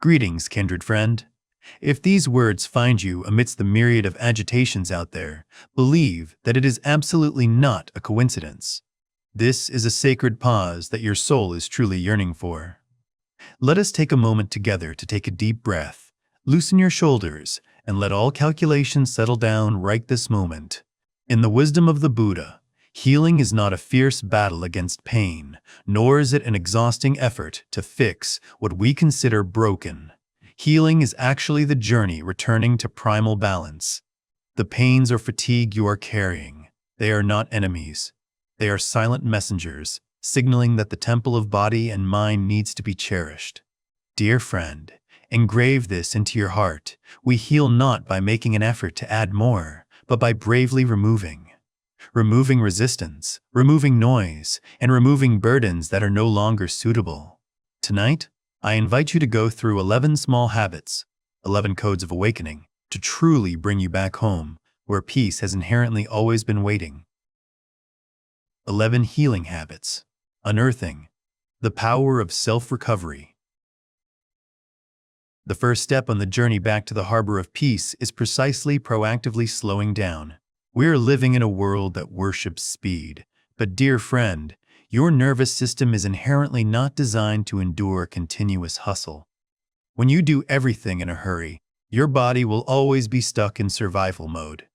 Greetings, kindred friend. If these words find you amidst the myriad of agitations out there, believe that it is absolutely not a coincidence. This is a sacred pause that your soul is truly yearning for. Let us take a moment together to take a deep breath, loosen your shoulders, and let all calculations settle down right this moment. In the wisdom of the Buddha, healing is not a fierce battle against pain, nor is it an exhausting effort to fix what we consider broken. Healing is actually the journey returning to primal balance. The pains or fatigue you are carrying, they are not enemies. They are silent messengers, signaling that the temple of body and mind needs to be cherished. Dear friend, engrave this into your heart. We heal not by making an effort to add more, but by bravely removing resistance, removing noise, and removing burdens that are no longer suitable. Tonight, I invite you to go through 11 small habits, 11 codes of awakening, to truly bring you back home, where peace has inherently always been waiting. 11 healing habits. Unearthing, the power of self-recovery. The first step on the journey back to the harbor of peace is precisely proactively slowing down. We are living in a world that worships speed, but dear friend, your nervous system is inherently not designed to endure continuous hustle. When you do everything in a hurry, your body will always be stuck in survival mode.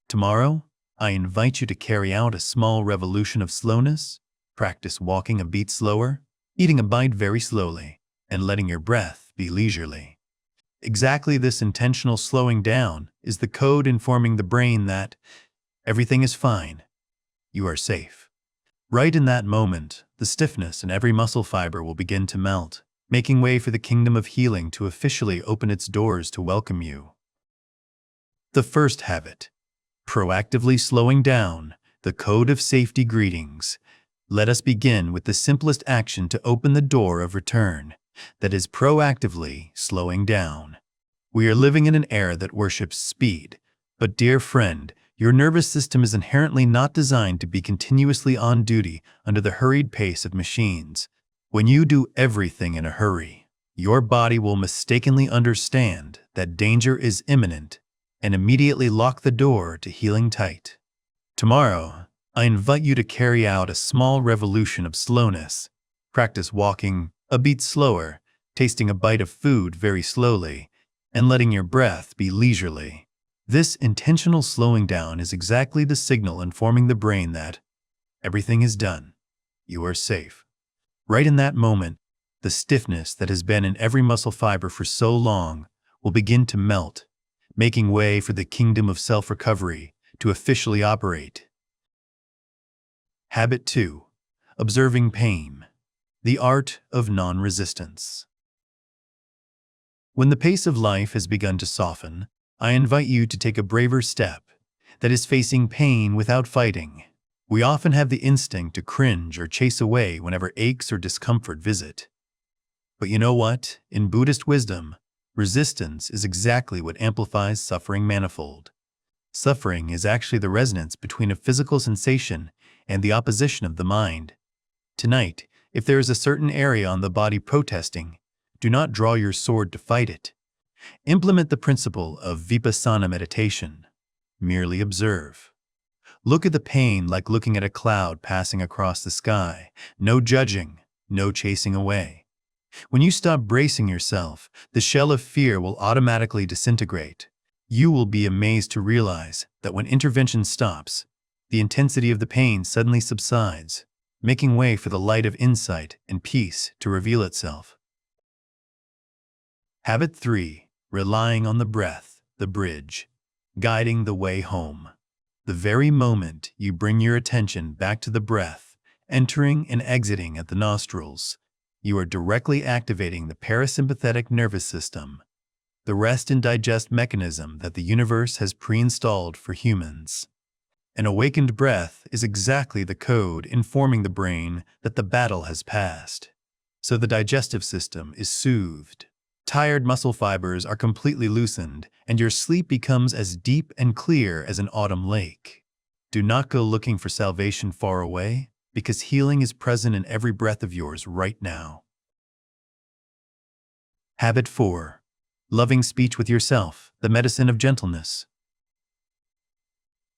Tomorrow, I invite you to carry out a small revolution of slowness. Practice walking a beat slower, eating a bite very slowly, and letting your breath be leisurely. Exactly this intentional slowing down is the code informing the brain that everything is fine, you are safe. Right in that moment, the stiffness in every muscle fiber will begin to melt, making way for the kingdom of healing to officially open its doors to welcome you. The first habit, proactively slowing down, the code of safety greetings. Let us begin with the simplest action to open the door of return, that is proactively slowing down. We are living in an era that worships speed, but dear friend, your nervous system is inherently not designed to be continuously on duty under the hurried pace of machines. When you do everything in a hurry, your body will mistakenly understand that danger is imminent and immediately lock the door to healing tight. Tomorrow, I invite you to carry out a small revolution of slowness. Practice walking a beat slower, tasting a bite of food very slowly, and letting your breath be leisurely. This intentional slowing down is exactly the signal informing the brain that everything is done. You are safe. Right in that moment, the stiffness that has been in every muscle fiber for so long will begin to melt, making way for the kingdom of self-recovery to officially operate. Habit 2. Observing pain, the art of non-resistance. When the pace of life has begun to soften, I invite you to take a braver step, that is facing pain without fighting. We often have the instinct to cringe or chase away whenever aches or discomfort visit. But you know what? In Buddhist wisdom, resistance is exactly what amplifies suffering manifold. Suffering is actually the resonance between a physical sensation and the opposition of the mind. Tonight, if there is a certain area on the body protesting, do not draw your sword to fight it. Implement the principle of vipassana meditation. Merely observe. Look at the pain like looking at a cloud passing across the sky. No judging, no chasing away. When you stop bracing yourself, the shell of fear will automatically disintegrate. You will be amazed to realize that when intervention stops, the intensity of the pain suddenly subsides, making way for the light of insight and peace to reveal itself. Habit 3. Relying on the breath, the bridge, guiding the way home. The very moment you bring your attention back to the breath, entering and exiting at the nostrils, you are directly activating the parasympathetic nervous system, the rest and digest mechanism that the universe has pre-installed for humans. An awakened breath is exactly the code informing the brain that the battle has passed. So the digestive system is soothed. Tired muscle fibers are completely loosened, and your sleep becomes as deep and clear as an autumn lake. Do not go looking for salvation far away, because healing is present in every breath of yours right now. Habit 4. Loving speech with yourself, the medicine of gentleness.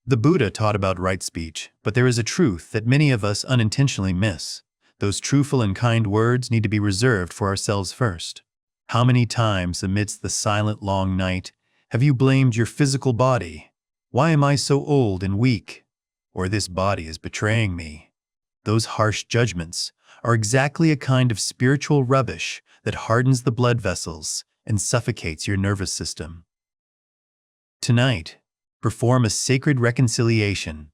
The Buddha taught about right speech, but there is a truth that many of us unintentionally miss. Those truthful and kind words need to be reserved for ourselves first. How many times amidst the silent long night have you blamed your physical body? Why am I so old and weak? Or this body is betraying me? Those harsh judgments are exactly a kind of spiritual rubbish that hardens the blood vessels and suffocates your nervous system. Tonight, perform a sacred reconciliation.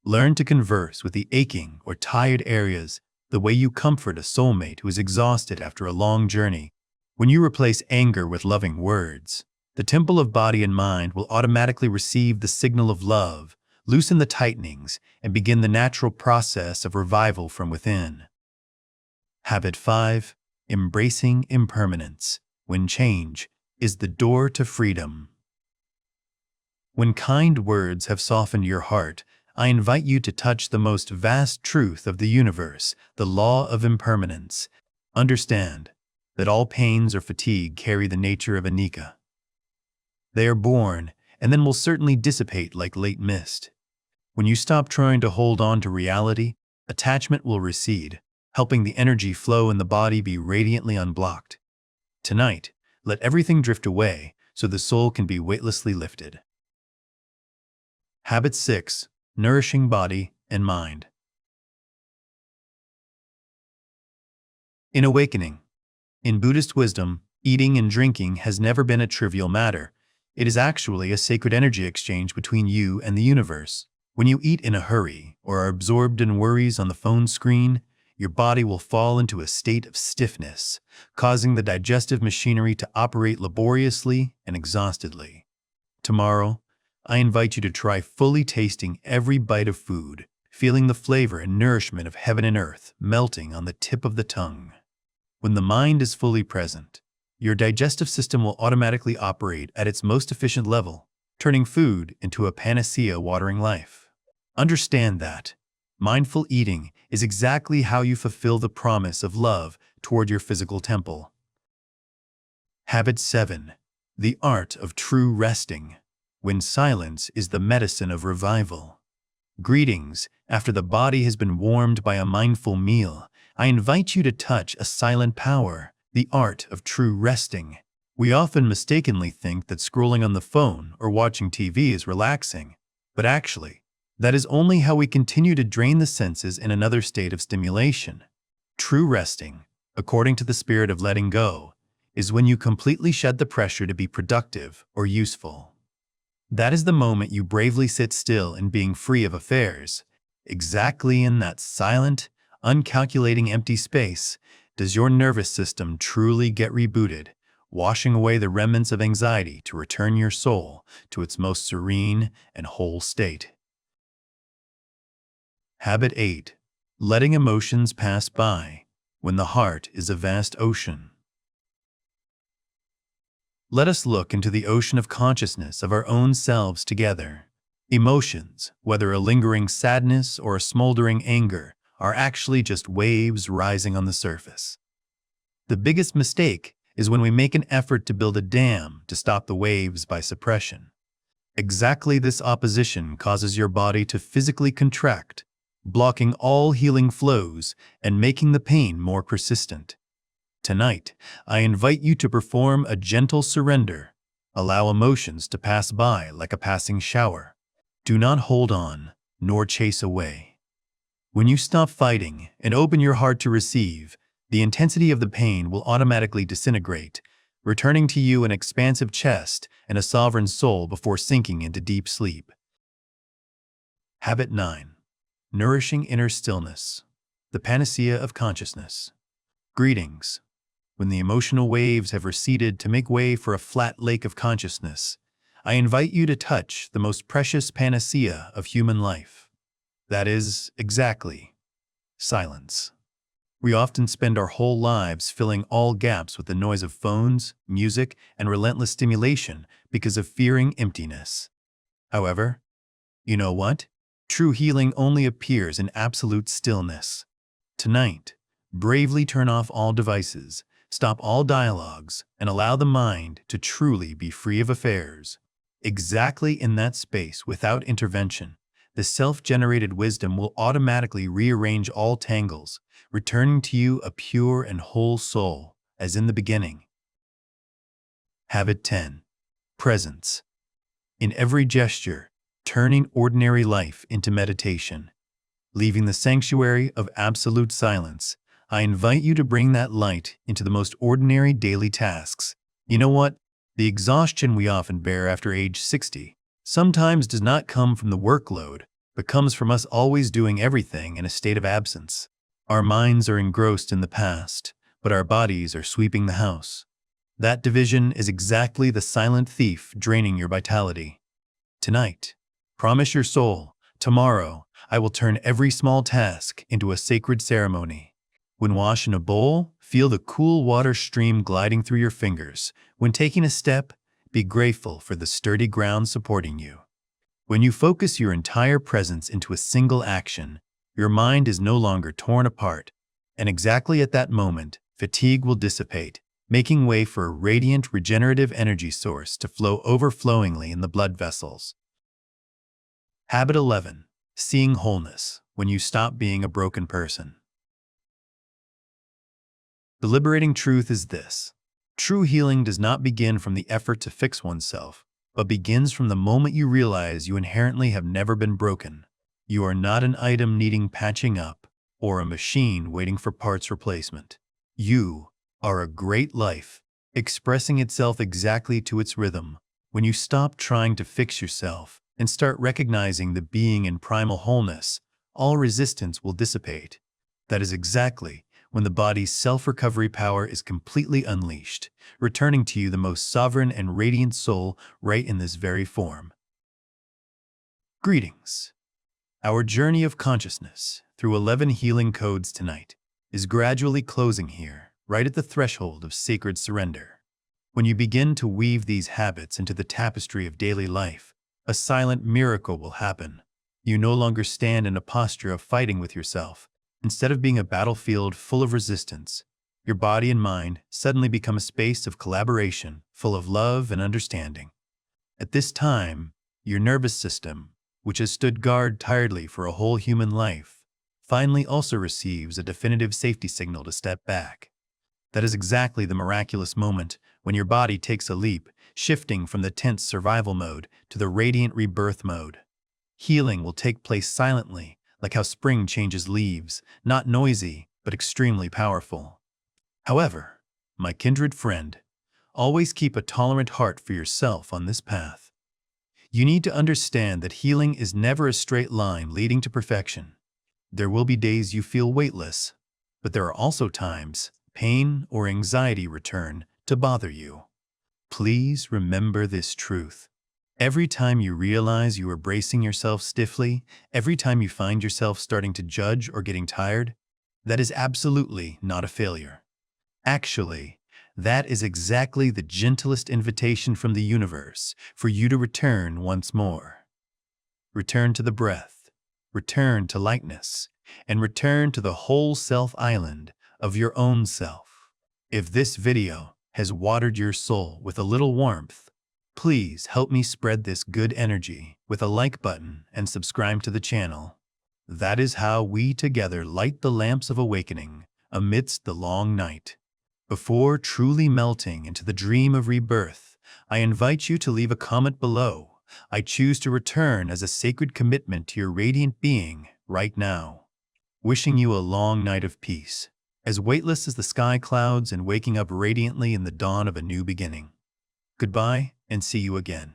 Learn to converse with the aching or tired areas the way you comfort a soulmate who is exhausted after a long journey. When you replace anger with loving words, the temple of body and mind will automatically receive the signal of love, loosen the tightenings, and begin the natural process of revival from within. Habit 5. Embracing impermanence, when change is the door to freedom. When kind words have softened your heart, I invite you to touch the most vast truth of the universe, the law of impermanence. Understand that all pains or fatigue carry the nature of anicca. They are born and then will certainly dissipate like late mist. When you stop trying to hold on to reality, attachment will recede, helping the energy flow in the body be radiantly unblocked. Tonight, let everything drift away so the soul can be weightlessly lifted. Habit 6. Nourishing body and mind. In awakening. In Buddhist wisdom, eating and drinking has never been a trivial matter. It is actually a sacred energy exchange between you and the universe. When you eat in a hurry or are absorbed in worries on the phone screen, your body will fall into a state of stiffness, causing the digestive machinery to operate laboriously and exhaustedly. Tomorrow, I invite you to try fully tasting every bite of food, feeling the flavor and nourishment of heaven and earth melting on the tip of the tongue. When the mind is fully present, your digestive system will automatically operate at its most efficient level, turning food into a panacea watering life. Understand that mindful eating is exactly how you fulfill the promise of love toward your physical temple. Habit 7. The art of true resting, when silence is the medicine of revival. Greetings. After the body has been warmed by a mindful meal, I invite you to touch a silent power, the art of true resting. We often mistakenly think that scrolling on the phone or watching TV is relaxing, but actually, that is only how we continue to drain the senses in another state of stimulation. True resting, according to the spirit of letting go, is when you completely shed the pressure to be productive or useful. That is the moment you bravely sit still in being free of affairs. Exactly in that silent, uncalculating empty space does your nervous system truly get rebooted, washing away the remnants of anxiety to return your soul to its most serene and whole state. Habit 8. Letting emotions pass by, when the heart is a vast ocean. Let us look into the ocean of consciousness of our own selves together. Emotions, whether a lingering sadness or a smoldering anger, are actually just waves rising on the surface. The biggest mistake is when we make an effort to build a dam to stop the waves by suppression. Exactly this opposition causes your body to physically contract, blocking all healing flows and making the pain more persistent. Tonight, I invite you to perform a gentle surrender. Allow emotions to pass by like a passing shower. Do not hold on, nor chase away. When you stop fighting and open your heart to receive, the intensity of the pain will automatically disintegrate, returning to you an expansive chest and a sovereign soul before sinking into deep sleep. Habit 9. Nourishing inner stillness, the panacea of consciousness. Greetings. When the emotional waves have receded to make way for a flat lake of consciousness, I invite you to touch the most precious panacea of human life. That is, exactly, silence. We often spend our whole lives filling all gaps with the noise of phones, music, and relentless stimulation because of fearing emptiness. However, you know what? True healing only appears in absolute stillness. Tonight, bravely turn off all devices, Stop all dialogues and allow the mind to truly be free of affairs. Exactly in that space, without intervention, the self-generated wisdom will automatically rearrange all tangles, returning to you a pure and whole soul, as in the beginning. Habit 10. Presence. In every gesture, turning ordinary life into meditation. Leaving the sanctuary of absolute silence, I invite you to bring that light into the most ordinary daily tasks. You know what? The exhaustion we often bear after age 60 sometimes does not come from the workload, but comes from us always doing everything in a state of absence. Our minds are engrossed in the past, but our bodies are sweeping the house. That division is exactly the silent thief draining your vitality. Tonight, promise your soul, tomorrow, I will turn every small task into a sacred ceremony. When washing a bowl, feel the cool water stream gliding through your fingers. When taking a step, be grateful for the sturdy ground supporting you. When you focus your entire presence into a single action, your mind is no longer torn apart, and exactly at that moment, fatigue will dissipate, making way for a radiant, regenerative energy source to flow overflowingly in the blood vessels. Habit 11. Seeing wholeness when you stop being a broken person. The liberating truth is this: true healing does not begin from the effort to fix oneself, but begins from the moment you realize you inherently have never been broken. You are not an item needing patching up or a machine waiting for parts replacement. You are a great life, expressing itself exactly to its rhythm. When you stop trying to fix yourself and start recognizing the being in primal wholeness, all resistance will dissipate. That is exactly when the body's self-recovery power is completely unleashed, returning to you the most sovereign and radiant soul right in this very form. Greetings. Our journey of consciousness through 11 healing codes tonight is gradually closing here, right at the threshold of sacred surrender. When you begin to weave these habits into the tapestry of daily life, a silent miracle will happen. You no longer stand in a posture of fighting with yourself. Instead of being a battlefield full of resistance, your body and mind suddenly become a space of collaboration, full of love and understanding. At this time, your nervous system, which has stood guard tiredly for a whole human life, finally also receives a definitive safety signal to step back. That is exactly the miraculous moment when your body takes a leap, shifting from the tense survival mode to the radiant rebirth mode. Healing will take place silently, like how spring changes leaves, not noisy, but extremely powerful. However, my kindred friend, always keep a tolerant heart for yourself on this path. You need to understand that healing is never a straight line leading to perfection. There will be days you feel weightless, but there are also times pain or anxiety return to bother you. Please remember this truth. Every time you realize you are bracing yourself stiffly, every time you find yourself starting to judge or getting tired, that is absolutely not a failure. Actually, that is exactly the gentlest invitation from the universe for you to return once more. Return to the breath, return to lightness, and return to the whole self island of your own self. If this video has watered your soul with a little warmth, please help me spread this good energy with a like button and subscribe to the channel. That is how we together light the lamps of awakening amidst the long night. Before truly melting into the dream of rebirth, I invite you to leave a comment below. I choose to return as a sacred commitment to your radiant being right now. Wishing you a long night of peace, as weightless as the sky clouds and waking up radiantly in the dawn of a new beginning. Goodbye, and see you again.